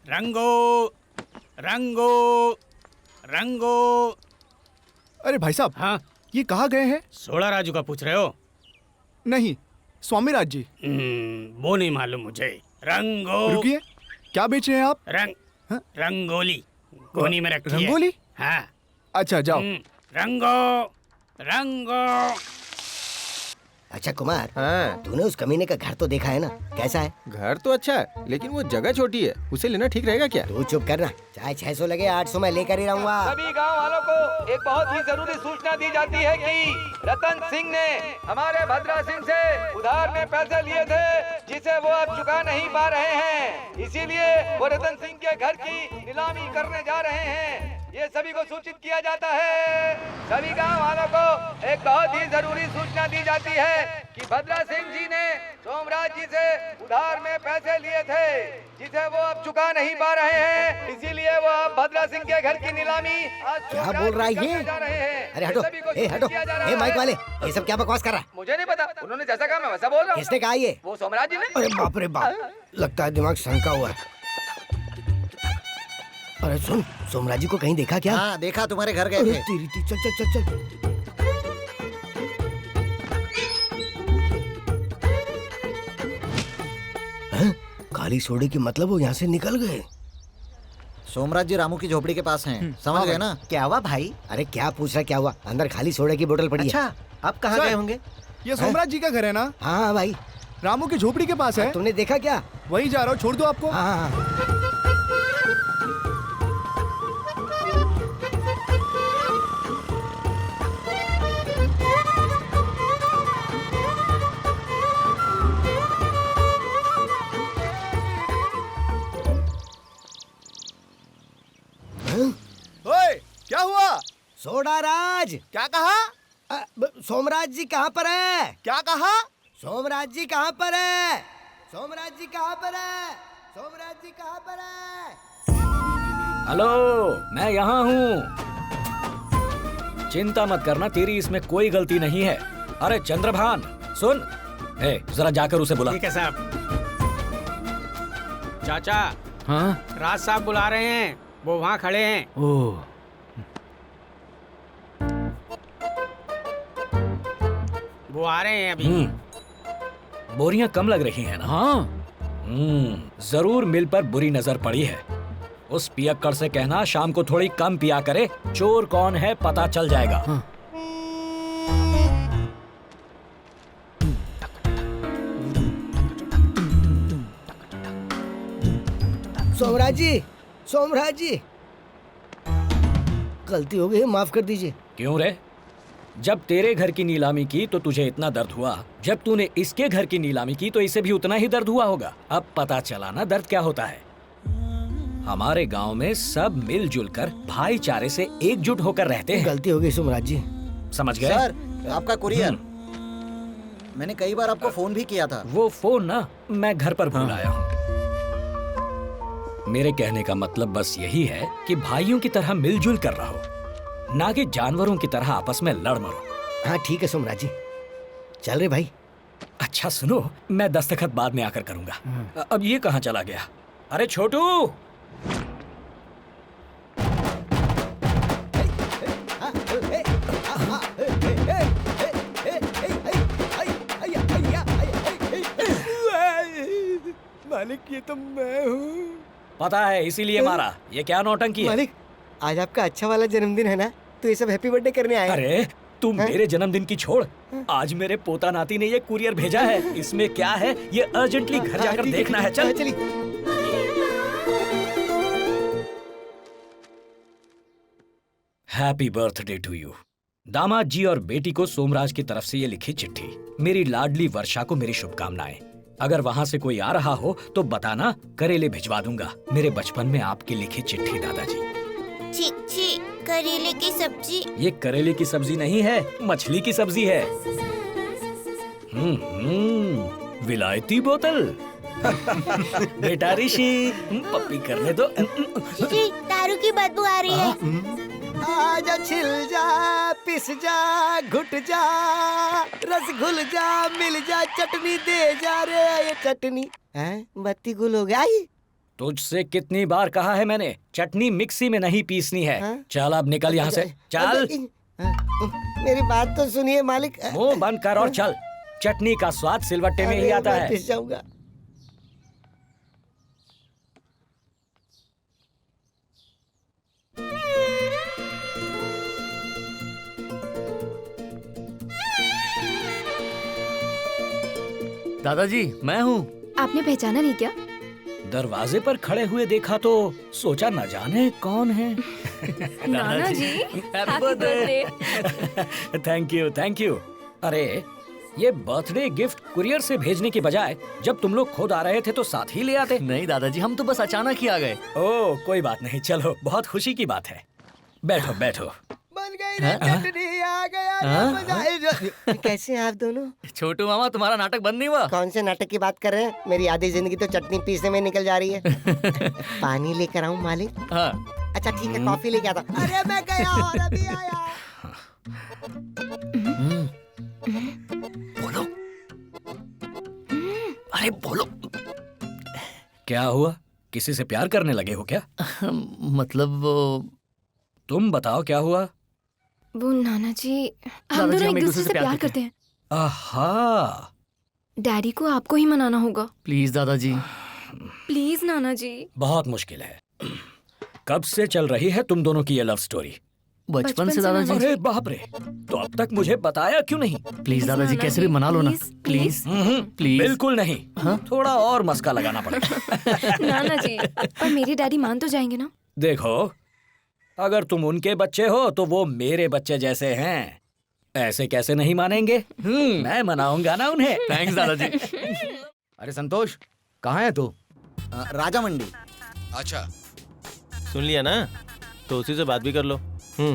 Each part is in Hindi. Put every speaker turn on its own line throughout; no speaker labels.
रंगो रंगो रंगो।
अरे भाई साहब,
हाँ,
ये कहाँ गए हैं?
सोड़ा राजू का पूछ रहे हो?
नहीं, स्वामीराज जी।
वो नहीं मालूम मुझे। रंगो।
रुकिए, क्या बेच रहे हैं आप?
रंगोली कोनी में रखी है।
रंगोली?
हाँ।
अच्छा जाओ।
रंगो रंगो।
अच्छा कुमार,
हाँ,
तूने उस कमीने का घर तो देखा है ना? कैसा है?
घर तो अच्छा है लेकिन वो जगह छोटी है, उसे लेना ठीक रहेगा क्या?
तू चुप करना, चाहे 600 लगे 800 में लेकर ही रहूंगा।
सभी गांव वालों को एक बहुत ही जरूरी सूचना दी जाती है कि रतन सिंह ने हमारे भद्रा सिंह से उधार में पैसे लिए थे जिसे वो अब चुका नहीं पा रहे हैं। इसीलिए वो रतन सिंह के घर की नीलामी करने जा रहे हैं। ये सभी को सूचित किया जाता है। सभी गांव वालों को एक बहुत ही जरूरी सूचना दी जाती है कि भद्रा सिंह जी ने सोमराज जी से उधार में पैसे लिए थे जिसे वो अब चुका नहीं पा रहे हैं। इसीलिए वो अब भद्रा सिंह के घर की नीलामी आज
क्या बोल रहा है ये? अरे हटो, हटो, माइक वाले, ये सब क्या बकवास कर रहा है?
मुझे नहीं पता, उन्होंने जैसा कहा मैं वैसा बोल रहा हूँ।
किसने कहा ये?
वो सोमराज जी ने।
अरे बाप रे बाप, लगता है दिमाग शंका हुआ है। अरे सुन, सोमराज जी को कहीं देखा क्या?
हाँ देखा, तुम्हारे घर गए थे।
चल चल चल चल। काली सोडे की मतलब वो यहाँ से निकल गए।
सोमराज जी रामू की झोपड़ी के पास हैं, समझ गए ना?
क्या हुआ भाई? अरे क्या पूछ रहा, क्या हुआ? अंदर खाली सोडे की बोतल पड़ी है।
अच्छा, अब कहाँ गए होंगे?
ये सोमराज जी का घर है ना?
हाँ भाई।
रामू की झोपड़ी के पास है।
तुमने देखा क्या?
वहीं जा रहा हूँ, छोड़ दो आपको।
हाँ।
ओए, क्या हुआ?
सोडा राज,
क्या कहा?
सोमराज जी कहाँ पर है?
क्या कहा?
सोमराज जी कहाँ पर है? सोमराज जी कहाँ पर है? सोमराज जी कहाँ पर है?
हेलो, मैं यहाँ हूँ। चिंता मत करना, तेरी इसमें कोई गलती नहीं है। अरे चंद्रभान सुन, जरा जाकर उसे बुला।
ठीक है साहब। चाचा,
हाँ?
राज साहब बुला रहे हैं, वो वहाँ खड़े हैं।
ओह,
वो आ रहे हैं अभी।
बोरियां कम लग रही हैं ना? हाँ। जरूर मिल पर बुरी नजर पड़ी है। उस पियक्कड़ से कहना शाम को थोड़ी कम पिया करे, चोर कौन है पता चल जाएगा। हाँ।
सोमराज जी, सोमराज जी, गलती हो गई है, माफ कर दीजिए।
क्यों रे? जब तेरे घर की नीलामी की तो तुझे इतना दर्द हुआ, जब तूने इसके घर की नीलामी की तो इसे भी उतना ही दर्द हुआ होगा। अब पता चला ना दर्द क्या होता है। हमारे गांव में सब मिलजुल कर भाईचारे से एकजुट होकर रहते हैं।
गलती हो गई सोमराज जी।
समझ गए?
सर, आपका कुरियर। मैंने कई बार आपको फोन भी किया था।
वो फोन ना मैं घर पर भूल आया हूँ। मेरे कहने का मतलब बस यही है कि भाइयों की तरह मिलजुल कर रहो, ना कि जानवरों की तरह आपस में लड़ मरो।
हाँ ठीक है सोमराज जी, चल रहे भाई।
अच्छा सुनो, मैं दस्तखत बाद में आकर करूंगा। अब ये कहाँ चला गया? अरे छोटू,
मालिक ये तो मैं हूँ।
पता है इसीलिए मारा। ये क्या नौटंकी है?
मालिक, आज आपका अच्छा वाला जन्मदिन है ना, तो ये सब हैप्पी बर्थडे करने आए।
अरे तुम मेरे जन्मदिन की छोड़, आज मेरे पोता नाती ने ये कुरियर भेजा है। इसमें क्या है ये अर्जेंटली घर जाकर देखना है। चल
चलिए।
Happy birthday to you. दामाद जी और बेटी को सोमराज की तरफ से ये लिखी चिट्ठी। मेरी लाडली वर्षा को मेरी शुभकामनाएं। अगर वहाँ से कोई आ रहा हो तो बताना, करेले भिजवा दूंगा। मेरे बचपन में आपकी लिखी चिट्ठी दादाजी।
छी छी, करेले की सब्जी?
ये करेले की सब्जी नहीं है, मछली की सब्जी है। विलायती बोतल। बेटा ऋषि, पप्पी करने दो।
जी, दारू की बदबू आ रही है।
आजा छिल जा, पिस जा, घुट जा, रस घुल जा, मिल जा, चटनी दे जा रे ये चटनी। हैं? बत्ती गुल हो गया।
तुझसे कितनी बार कहा है मैंने, चटनी मिक्सी में नहीं पीसनी है।
हाँ?
चल अब निकल यहाँ से, चल।
मेरी बात तो सुनिए मालिक।
मुंह बंद कर और चल। चटनी का स्वाद सिलवट्टे में ही आता है।
पिस जाऊंगा।
दादाजी मैं हूँ।
आपने पहचाना नहीं क्या?
दरवाजे पर खड़े हुए देखा तो सोचा न जाने कौन है।
नाना जी, हैप्पी बर्थडे।
Thank you. अरे ये बर्थडे गिफ्ट कुरियर से भेजने की बजाय जब तुम लोग खुद आ रहे थे तो साथ ही ले आते।
नहीं दादाजी, हम तो बस अचानक ही आ गए।
ओह कोई बात नहीं, चलो बहुत खुशी की बात है। बैठो बैठो।
बन गई ना चटनी, आ गया ना मजा। कैसे हैं आप दोनों?
छोटू मामा, तुम्हारा नाटक बंद नहीं हुआ?
कौन से नाटक की बात कर रहे हैं? मेरी आधी जिंदगी तो चटनी पीसने में निकल जा रही है। पानी लेकर आऊं मालिक?
हाँ।
अच्छा ठीक है, कॉफी लेके आता। अरे मैं गया और अभी आया।
बोलो। अरे बोलो।
क्या हुआ, किसी से प्यार करने लगे हो क्या?
मतलब
तुम बताओ क्या हुआ?
वो नाना जी, हम दोनों एक दूसरे से प्यार करते हैं।
आहा।
डैडी को आपको ही मनाना होगा।
प्लीज दादाजी।
प्लीज नाना जी।
बहुत मुश्किल है। कब से चल रही है तुम दोनों की ये लव स्टोरी?
बचपन से दादाजी।
अरे बाप रे, तो अब तक मुझे बताया क्यों नहीं?
प्लीज दादाजी, कैसे भी मना लो ना, प्लीज प्लीज।
बिल्कुल नहीं। थोड़ा और मस्का लगाना पड़ेगा।
नाना जी, पर मेरे डैडी मान तो जाएंगे ना?
देखो, अगर तुम उनके बच्चे हो तो वो मेरे बच्चे जैसे हैं। ऐसे कैसे नहीं मानेंगे? मैं मनाऊंगा ना उन्हें।
थैंक्स दादाजी।
अरे संतोष, कहाँ है तू?
राजा मंडी।
अच्छा, सुन लिया ना, तो उसी से बात भी कर लो। क्यों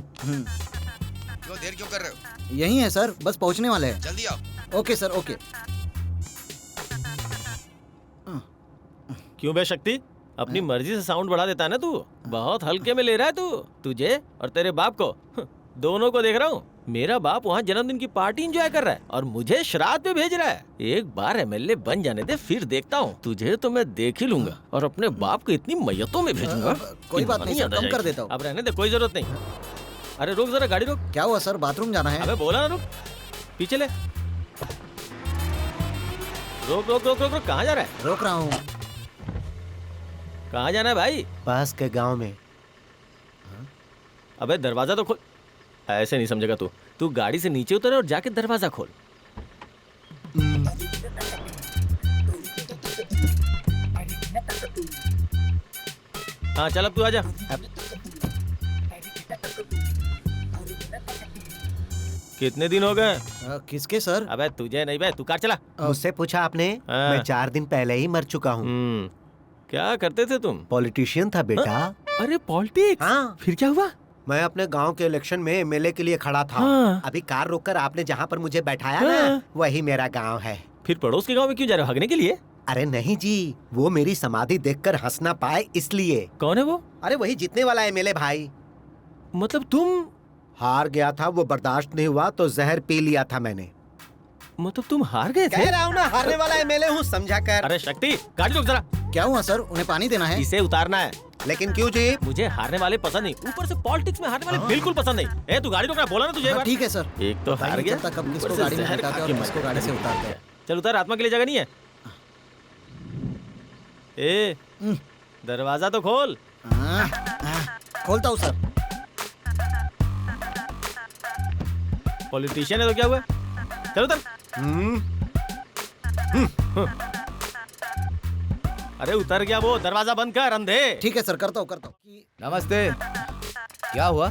देर क्यों कर रहे हो?
यही है सर, बस पहुंचने वाले हैं।
जल्दी आओ।
Okay sir, okay.
क्यों बे शक्ति, अपनी मर्जी से साउंड बढ़ा देता है ना तू। बहुत हल्के में ले रहा है तू। तुझे और तेरे बाप को, दोनों को देख रहा हूँ। मेरा बाप वहाँ जन्मदिन की पार्टी एंजॉय कर रहा है और मुझे श्राद्ध पे भेज रहा है। एक बार एमएलए बन जाने दे, फिर देखता हूँ। तुझे तो मैं देख ही लूंगा और अपने बाप को इतनी मैयतों में भेजूंगा।
कोई बात नहीं सर, कम कर देता हूँ।
अब रहने दे, कोई जरूरत नहीं। अरे रुक जरा, गाड़ी रोक।
क्या हुआ सर, बाथरूम जाना है?
अबे बोला ना रुक, पीछे ले। रोक रोक रोक रोक रोक, कहाँ जा रहा है?
रोक रहा हूँ।
कहाँ जाना है भाई?
पास के गांव में।
अबे दरवाजा तो खोल। ऐसे नहीं समझेगा तू। तू गाड़ी से नीचे उतर और जाके दरवाजा खोल। हाँ चल, अब तू आजा। कितने दिन हो गए?
किसके सर?
अबे तुझे नहीं बे, तू कार चला।
मुझसे पूछा आपने? मैं 4 दिन पहले ही मर चुका हूँ।
क्या करते थे तुम?
पॉलिटिशियन था बेटा।
अरे पॉलिटिक्स?
हाँ।
फिर क्या हुआ?
मैं अपने गांव के इलेक्शन में एमएलए के लिए खड़ा था।
हाँ।
अभी कार रोककर आपने जहाँ पर मुझे बैठाया
हाँ।
ना, वही मेरा गांव है।
फिर पड़ोस के गांव में क्यों जा रहे हो, भागने के लिए?
अरे नहीं जी, वो मेरी समाधि देखकर हंस ना पाए इसलिए।
कौन है वो?
अरे वही जीतने वाला एमएलए भाई।
मतलब तुम?
हार गया था, वो बर्दाश्त नहीं हुआ तो जहर पी लिया था मैंने।
मतलब तुम हार गए थे?
कह रहा हूँ ना, हारने वाला एमएलए हूँ, समझा कर।
अरे शक्ति, गाड़ी रोक जरा।
क्या हुआ सर, उन्हें पानी देना है?
इसे उतारना है।
लेकिन क्यों जी?
मुझे हारने वाले पसंद नहीं, ऊपर से पॉलिटिक्स में हारने वाले बिल्कुल पसंद नहीं। ए तू गाड़ी रोकना, बोला ना तुझे।
ठीक है सर।
एक तो हार गया,
कब किसको
ऊपर से
गाड़ी में
जहर
बैठाते
खा
और
के
किसको
मर
गाड़ी से
गया।
उतारते हैं।
चल उतार, आत्मा के लिए जगह नहीं है। ए दरवाजा तो खोल।
खोलता हूँ सर।
पॉलिटिशियन है तो क्या हुआ? चलो उतर। अरे उतर गया वो, दरवाजा बंद कर अंधे।
ठीक है सर, करता हूँ।
नमस्ते। क्या हुआ?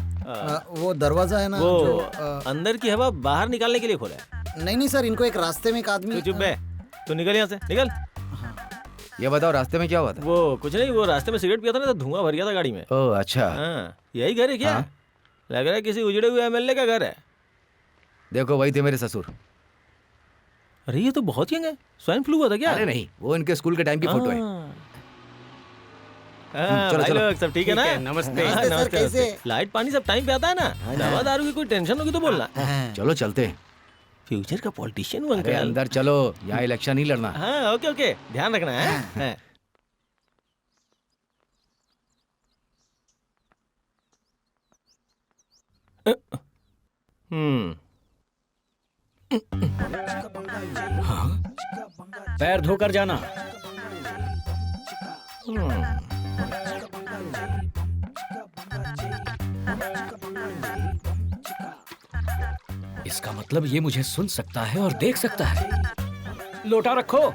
वो दरवाजा है ना,
वो
जो,
अंदर की हवा बाहर निकालने के लिए खोला है।
नहीं सर, इनको एक रास्ते में एक आदमी।
तू चुप बे, तू निकल यहाँ से, निकल।
ये बताओ, रास्ते में क्या हुआ था?
वो कुछ नहीं, वो रास्ते में सिगरेट पिया था ना, तो धुआं भर गया था गाड़ी में।
ओह अच्छा।
हाँ, यही घर है क्या?
हाँ।
लग रहा है किसी उजड़े हुए एमएलए का घर है।
देखो, वही थे मेरे ससुर।
अरे ये तो बहुत यंग है, स्वाइन फ्लू हुआ था क्या?
अरे नहीं, वो इनके स्कूल के टाइम की फोटो है।
चलो
चलो,
चलो,
चलो।
सब ठीक है ना?
नमस्ते।
हाँ,
नमस्ते सर, कैसे?
नमस्ते। लाइट पानी सब टाइम पे आता है ना? दवा दारू की कोई टेंशन होगी तो बोलना।
चलो चलते।
फ्यूचर का पॉलिटिशियन हूँ
अरे
अंकल।
अंदर चलो, यहाँ इलेक्शन नहीं लड़ना।
हाँ ओके ओके, ध्यान रखना है। हाँ।
हाँ? पैर धोकर जाना। इसका मतलब ये मुझे सुन सकता है और देख सकता है। लोटा रखो।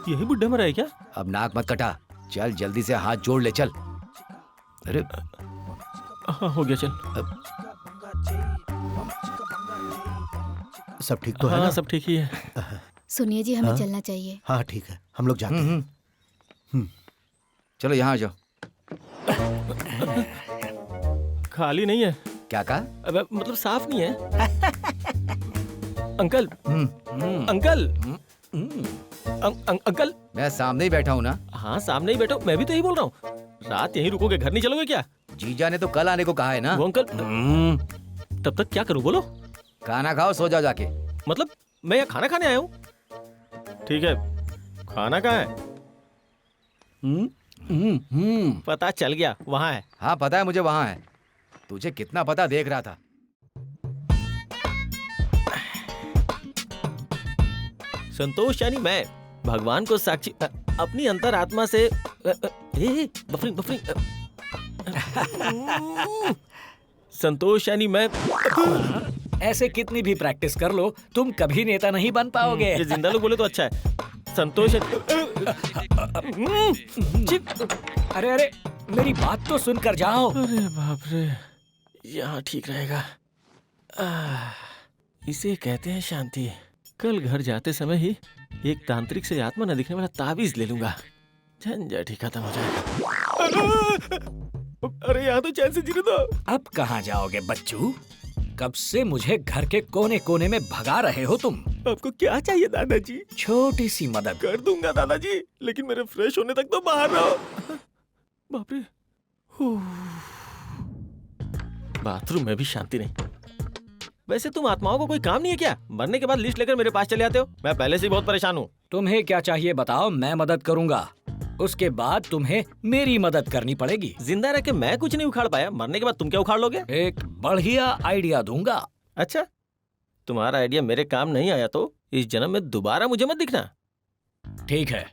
यही बुड्ढा मरा है क्या?
अब नाक मत कटा, चल जल्दी से हाथ जोड़ ले चल। अरे
हाँ, हो गया, चल।
सब ठीक तो है ना?
सब ठीक ही है।
सुनिए जी, हमें चलना चाहिए।
हाँ ठीक है, हम लोग जाते हैं।
चलो यहाँ आ जाओ।
खाली नहीं है।
क्या कहा?
अब मतलब साफ नहीं है। Uncle, uncle, uncle.
मैं सामने ही बैठा हूँ ना।
हाँ, सामने ही बैठो, मैं भी तो यही बोल रहा हूँ। रात यहीं रुकोगे, घर नहीं चलोगे क्या?
जीजा ने तो कल आने को कहा है ना।
वो अंकल, तब तक क्या करूँ बोलो?
खाना खाओ, सो जाओ जाके।
मतलब मैं यहाँ खाना खाने आया हूँ? ठीक है, खाना कहाँ है? पता चल गया, वहाँ है।
हाँ पता है मुझे, वहाँ है। तुझे कितना पता, देख रहा था।
संतोष यानी मैं भगवान को साक्षी अपनी अंतरात्मा से बफरिंग बफरिंग संतोष यानी मैं।
ऐसे कितनी भी प्रैक्टिस कर लो, तुम कभी नेता नहीं बन पाओगे।
ये जिंदा लोग बोले तो अच्छा है। संतोष
अरे अरे, मेरी बात तो सुनकर जाओ।
अरे बाप रे, यहाँ ठीक रहेगा। इसे कहते हैं शांति। कल घर जाते समय ही एक तांत्रिक से आत्मा न दिखने वाला ताबीज ले लूंगा, झंझट ही खत्म हो जाएगा। अरे यहाँ तो चैन से जीने दो।
अब कहाँ जाओगे बच्चू? कब से मुझे घर के कोने कोने में भगा रहे हो तुम।
आपको क्या चाहिए दादाजी?
छोटी सी मदद
कर दूंगा दादाजी, लेकिन मेरे फ्रेश होने तक तो बाहर रहो। बाप रे, बाथरूम में भी शांति नहीं। वैसे तुम आत्माओं को कोई काम नहीं है क्या? मरने के बाद लिस्ट लेकर मेरे पास चले आते हो। मैं पहले से ही बहुत परेशान हूँ।
तुम्हें क्या चाहिए बताओ, मैं मदद करूंगा। उसके बाद तुम्हें मेरी मदद करनी पड़ेगी।
जिंदा रह के मैं कुछ नहीं उखाड़ पाया, मरने के बाद तुम क्या उखाड़ लोगे?
एक बढ़िया आइडिया दूंगा।
अच्छा, तुम्हारा आइडिया मेरे काम नहीं आया तो इस जन्म में दोबारा मुझे मत दिखना।
ठीक है।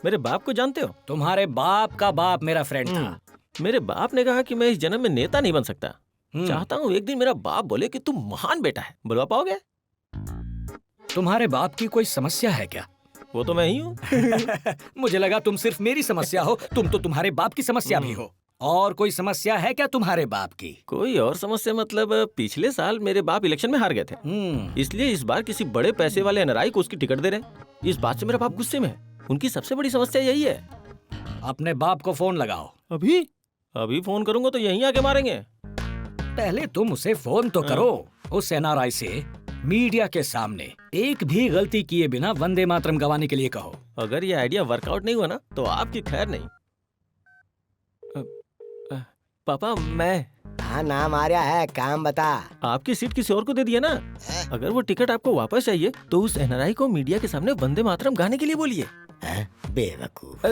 मेरे बाप को जानते हो?
तुम्हारे बाप का बाप मेरा फ्रेंड था।
मेरे बाप ने कहा कि मैं इस जन्म में नेता नहीं बन सकता। चाहता हूँ एक दिन मेरा बाप बोले कि तुम महान बेटा है। बुलवा पाओगे?
तुम्हारे बाप की कोई समस्या है क्या?
वो तो मैं ही हूँ।
मुझे लगा तुम सिर्फ मेरी समस्या हो, तुम तो तुम्हारे बाप की समस्या भी हो। और कोई समस्या है क्या तुम्हारे बाप की?
कोई और समस्या मतलब पिछले साल मेरे बाप इलेक्शन में हार गए थे, इसलिए इस बार किसी बड़े पैसे वाले एनआरआई को उसकी टिकट दे रहे। इस बात से मेरा बाप गुस्से में है। उनकी सबसे बड़ी समस्या यही है।
अपने बाप को फोन लगाओ।
अभी? अभी फोन करूंगा तो यहीं आके मारेंगे।
पहले तुम उसे फोन तो करो। उस एनआरआई से मीडिया के सामने एक भी गलती किए बिना वंदे मातरम गवाने के लिए कहो।
अगर ये आइडिया वर्कआउट नहीं हुआ ना तो आपकी खैर नहीं। पापा मैं।
हाँ नाम आ रहा है, काम बता।
आपकी सीट किसी और को दे दिया ना। अगर वो टिकट आपको वापस चाहिए तो उस एनआरआई को मीडिया के सामने वंदे मातरम गाने के लिए बोलिए।
बेवकूफ।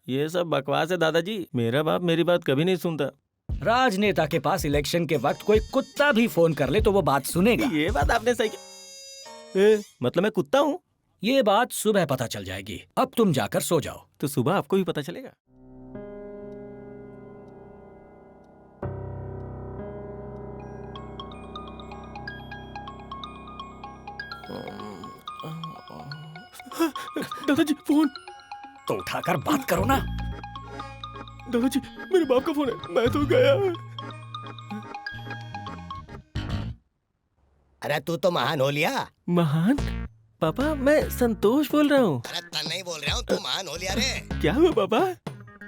ये सब बकवास है दादाजी। मेरा बाप मेरी बात कभी नहीं सुनता।
राजनेता के पास इलेक्शन के वक्त कोई कुत्ता भी फोन कर ले तो वो बात सुनेगा।
ये बात आपने सही की। मतलब मैं कुत्ता हूँ?
ये बात सुबह पता चल जाएगी। अब तुम जाकर सो जाओ।
तो सुबह आपको भी पता चलेगा। दादाजी फोन।
तो उठाकर बात करो ना।
दादाजी मेरे बाप का फोन है, मैं तो गया।
अरे तू तो महान हो लिया।
महान? पापा मैं संतोष बोल रहा हूँ।
अरे तन नहीं बोल रहा हूँ, तू महान हो लिया रे।
क्या हुआ पापा?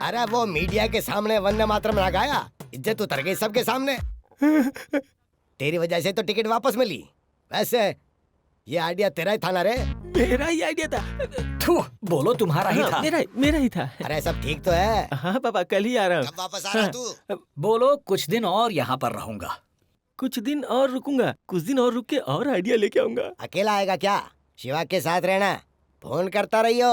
अरे वो मीडिया के सामने वंदे मातरम ना गाया, इज्जत उतर गई सबके सामने। तेरी वजह से तो टिकट वापस मिली। वैसे ये आइडिया तेरा ही था ना रे?
मेरा ही आइडिया था।
बोलो तुम्हारा ही था।
मेरा ही था।
अरे सब ठीक तो है?
हाँ पापा कल ही आ रहा हूँ।
कब वापस आ रहा तू?
बोलो कुछ दिन और यहाँ पर रहूंगा।
कुछ दिन और रुकूंगा, कुछ दिन और रुक के और आइडिया लेके आऊंगा।
अकेला आएगा क्या? शिवा के साथ रहना, फोन करता रहियो।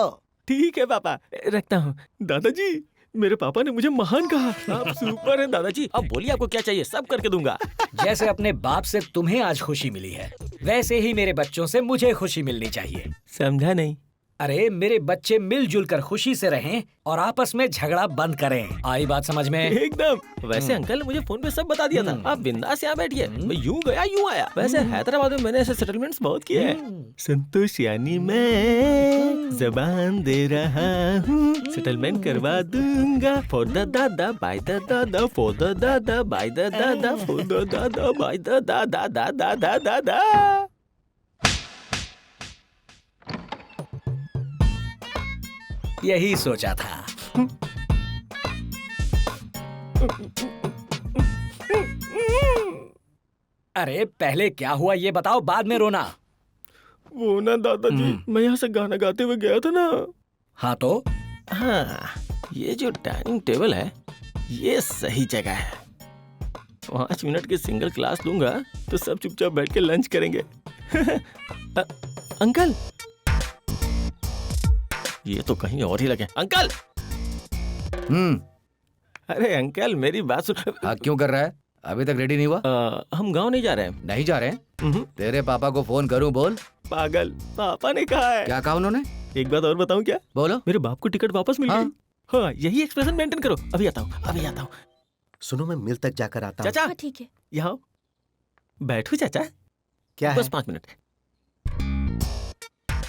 ठीक है पापा, रखता हूँ। दादाजी मेरे पापा ने मुझे महान कहा। आप सुपर हैं दादाजी। अब बोलिए आपको क्या चाहिए, सब करके दूंगा।
जैसे अपने बाप से तुम्हें आज खुशी मिली है, वैसे ही मेरे बच्चों से मुझे खुशी मिलनी चाहिए।
समझा नहीं?
अरे मेरे बच्चे मिलजुल कर खुशी से रहें और आपस में झगड़ा बंद करें। आई बात समझ में?
एकदम। वैसे अंकल ने मुझे फोन पे सब बता दिया था। आप बिंदास यहाँ बैठिए, मैं यूं गया यूं आया। वैसे हैदराबाद में मैंने ऐसे सेटलमेंट्स बहुत किए हैं। संतोष यानी मैं जबान दे रहा हूँ, सेटलमेंट करवा दूंगा। फॉर द दादा बाय द दादा, फॉर द दादा बाय द दादा, फॉर द दादा बाय द दादा दादा दादा दादा।
यही सोचा था। अरे पहले क्या हुआ ये बताओ, बाद में रोना।
वो ना दादाजी, मैं यहाँ से गाना गाते हुए गया था ना।
हाँ तो?
हाँ, ये जो डाइनिंग टेबल है ये सही जगह है। 5 मिनट की सिंगल क्लास दूंगा तो सब चुपचाप बैठ के लंच करेंगे। अंकल, ये तो कहीं और ही लगे। अंकल! अरे अंकल मेरी बात सुन।
हाँ क्यों कर रहा है? अभी तक रेडी नहीं हुआ?
हम गांव नहीं जा रहे हैं।
नहीं जा रहे हैं? तेरे पापा को फोन करूं? बोल।
पागल, पापा ने कहा है।
क्या कहा उन्होंने?
एक बात और बताऊं क्या?
बोलो।
मेरे बाप को टिकट वापस मिल गई। हाँ, यही एक्सप्रेशन मेंटेन करो। अभी आता हूँ, अभी आता हूँ।
सुनो मैं मिल तक जाकर आता हूँ।
चाचा
ठीक है।
यहाँ बैठो चाचा।
क्या है?
बस 5 मिनट।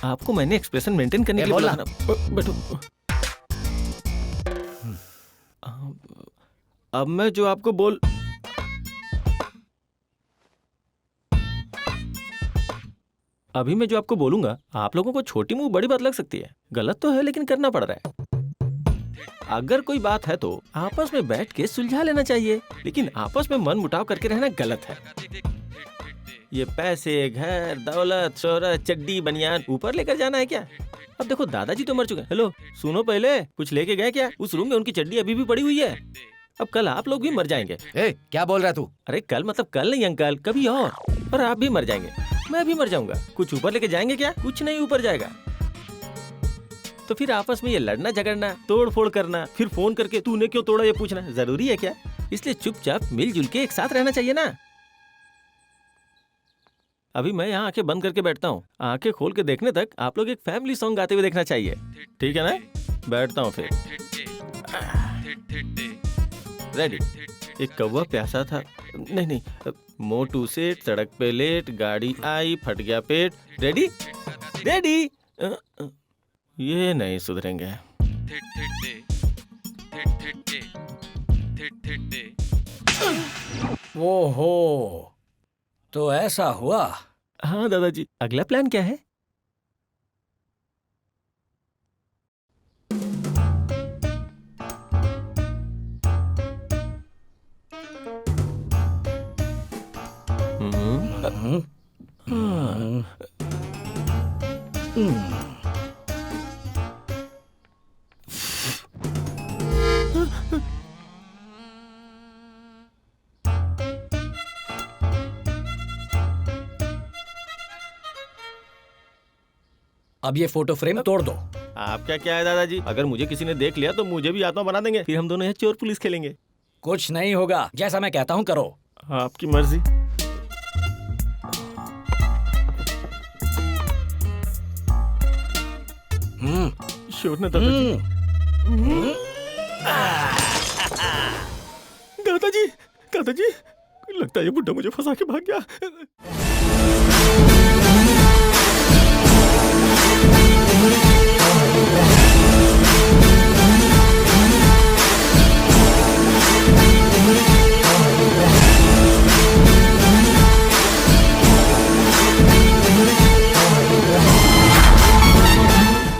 आपको मैंने एक्सप्रेशन मेंटेन करने के लिए बोला था। बैठो। अब मैं जो आपको अभी मैं जो आपको बोलूंगा, आप लोगों को छोटी मुंह बड़ी बात लग सकती है। गलत तो है लेकिन करना पड़ रहा है। अगर कोई बात है तो आपस में बैठ के सुलझा लेना चाहिए, लेकिन आपस में मन मुटाव करके रहना गलत है। ये पैसे, घर, दौलत, शोहरत, चड्डी, बनियान ऊपर लेकर जाना है क्या? अब देखो दादाजी तो मर चुके हैं। हेलो सुनो, पहले कुछ लेके गए क्या? उस रूम में उनकी चड्डी अभी भी पड़ी हुई है। अब कल आप लोग भी मर जाएंगे।
क्या बोल रहा है तू?
अरे कल मतलब कल नहीं अंकल, कभी और आप भी मर जाएंगे, मैं भी मर जाऊंगा। कुछ ऊपर लेके जाएंगे क्या? कुछ नहीं ऊपर जाएगा। तो फिर आपस में ये लड़ना झगड़ना, तोड़ फोड़ करना, फिर फोन करके तूने क्यों तोड़ा ये पूछना जरूरी है क्या? इसलिए चुपचाप मिलजुल के एक साथ रहना चाहिए ना। अभी मैं यहाँ आंखें बंद करके बैठता हूँ, आंखें खोल के देखने तक आप लोग एक फैमिली सॉन्ग गाते हुए देखना चाहिए। ठीक है ना? बैठता हूँ फिर। रेडी। एक कौवा प्यासा था, नहीं, मोटू सेठ सड़क पे लेट, गाड़ी आई फट गया पेट। Ready ready. ये नहीं सुधरेंगे।
ओहो, तो ऐसा हुआ?
हाँ दादाजी, अगला प्लान क्या है?
अब ये फोटो फ्रेम तोड़ दो।
आपका क्या है दादाजी, अगर मुझे किसी ने देख लिया तो मुझे भी आत्मा बना देंगे, फिर हम दोनों यहाँ चोर पुलिस खेलेंगे।
कुछ नहीं होगा, जैसा मैं कहता हूँ करो।
आपकी मर्जी। श्योर ना दादाजी? दादाजी, दादाजी, लगता है ये बुड्ढा मुझे फंसा के भाग गया।